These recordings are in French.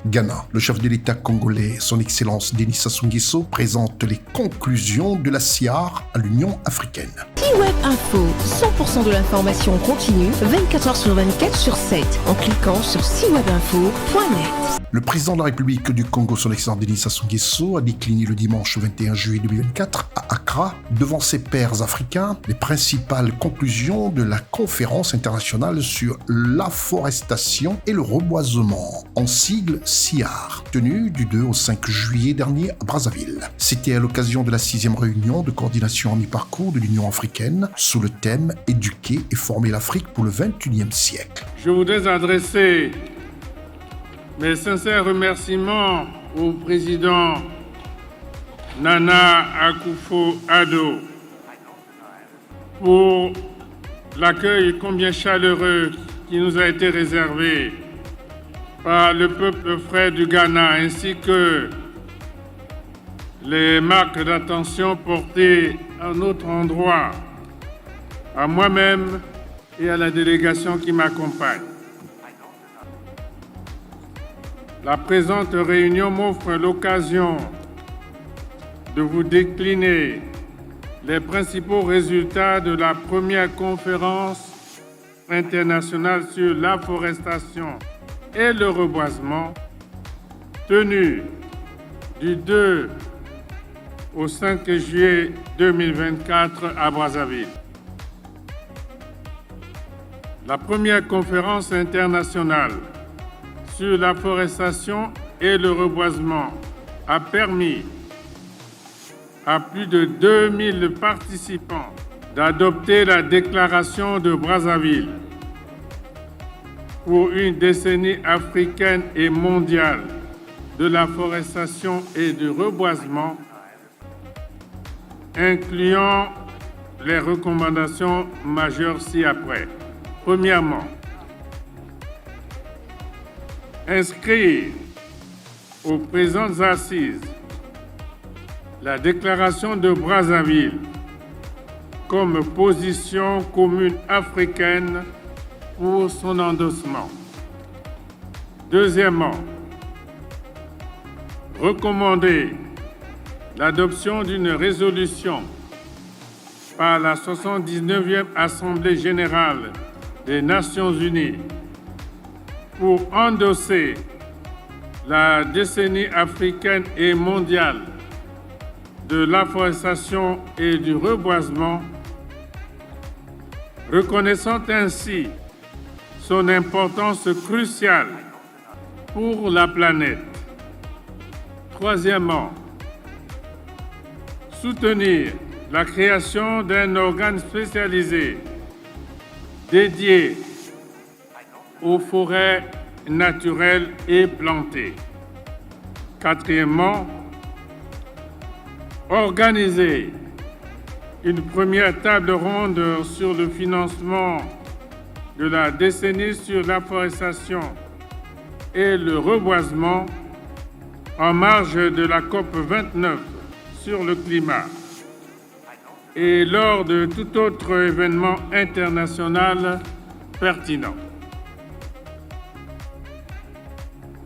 Ghana. Le chef de l'État congolais, son Excellence Denis Sassou Nguesso, présente les conclusions de la CIAR à l'Union africaine. C-Web Info, 100% de l'information continue, 24 heures sur 24 sur 7, en cliquant sur cwebinfo.net. Le président de la République du Congo, son Excellence Denis Sassou Nguesso, a décliné le dimanche 21 juillet 2024 à Accra, devant ses pairs africains, les principales conclusions de la conférence internationale sur l'afforestation et le reboisement, en sigle CIAR, tenue du 2 au 5 juillet dernier à Brazzaville. C'était à l'occasion de la 6e réunion de coordination en mi-parcours de l'Union africaine sous le thème « Éduquer et former l'Afrique pour le XXIe siècle ». Je voudrais adresser mes sincères remerciements au président Nana Akufo-Addo pour l'accueil combien chaleureux qui nous a été réservé par le peuple frère du Ghana, ainsi que les marques d'attention portées à notre endroit, à moi-même et à la délégation qui m'accompagne. La présente réunion m'offre l'occasion de vous décliner les principaux résultats de la première conférence internationale sur l'afforestation et le reboisement, tenue du 2 au 5 juillet 2024 à Brazzaville. La première conférence internationale sur l'afforestation et le reboisement a permis à plus de 2000 participants d'adopter la déclaration de Brazzaville pour une décennie africaine et mondiale de l'afforestation et du reboisement, incluant les recommandations majeures ci-après. Premièrement, inscrire aux présentes assises la déclaration de Brazzaville comme position commune africaine pour son endossement. Deuxièmement, recommander l'adoption d'une résolution par la 79e Assemblée générale des Nations unies pour endosser la décennie africaine et mondiale de l'afforestation et du reboisement, reconnaissant ainsi son importance cruciale pour la planète. Troisièmement, soutenir la création d'un organe spécialisé dédié aux forêts naturelles et plantées. Quatrièmement, organiser une première table ronde sur le financement de la décennie sur l'afforestation et le reboisement en marge de la COP 29 sur le climat et lors de tout autre événement international pertinent.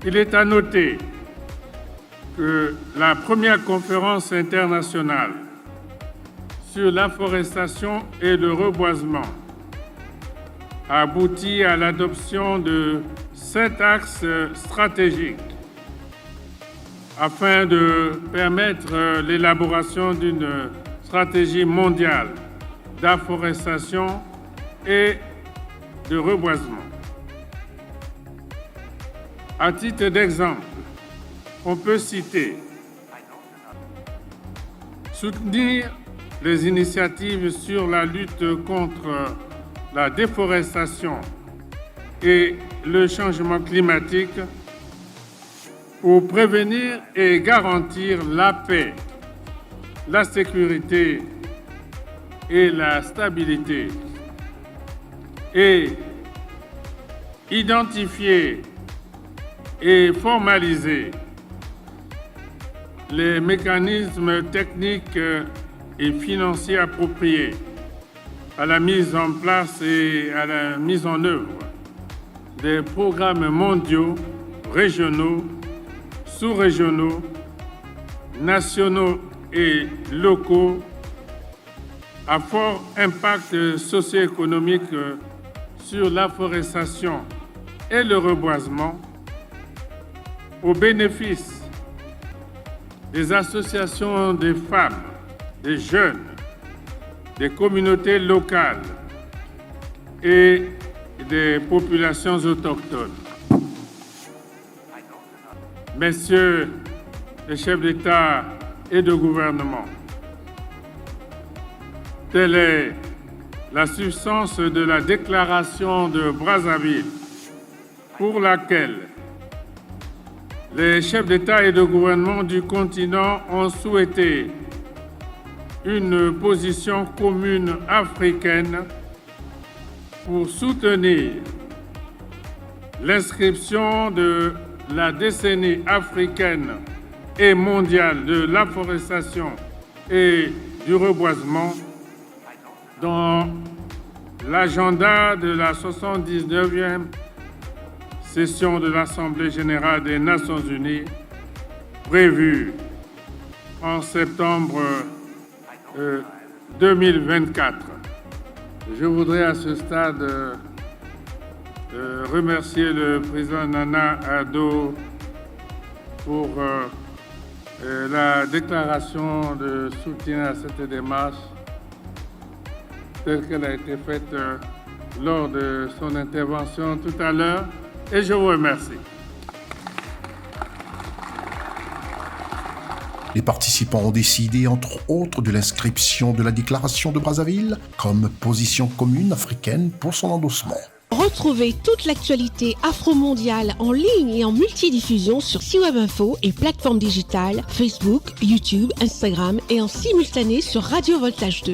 Il est à noter que la première conférence internationale sur l'afforestation et le reboisement a abouti à l'adoption de 7 axes stratégiques afin de permettre l'élaboration d'une stratégie mondiale d'afforestation et de reboisement. À titre d'exemple, on peut citer soutenir les initiatives sur la lutte contre la déforestation et le changement climatique pour prévenir et garantir la paix, la sécurité et la stabilité, et identifier et formaliser les mécanismes techniques et financiers appropriés à la mise en place et à la mise en œuvre des programmes mondiaux, régionaux sous-régionaux, nationaux et locaux à fort impact socio-économique sur l'afforestation et le reboisement au bénéfice des associations des femmes, des jeunes, des communautés locales et des populations autochtones. Messieurs les chefs d'État et de gouvernement, telle est la substance de la déclaration de Brazzaville pour laquelle les chefs d'État et de gouvernement du continent ont souhaité une position commune africaine pour soutenir l'inscription de la décennie africaine et mondiale de l'afforestation et du reboisement dans l'agenda de la 79e session de l'Assemblée générale des Nations unies prévue en septembre 2024. Je voudrais à ce stade remercier le président Nana Addo pour la déclaration de soutien à cette démarche telle qu'elle a été faite lors de son intervention tout à l'heure, et je vous remercie. Les participants ont décidé, entre autres, de l'inscription de la déclaration de Brazzaville comme position commune africaine pour son endossement. Retrouvez toute l'actualité afro-mondiale en ligne et en multidiffusion sur CIWeb Info et plateformes digitales, Facebook, YouTube, Instagram et en simultané sur Radio Voltage 2.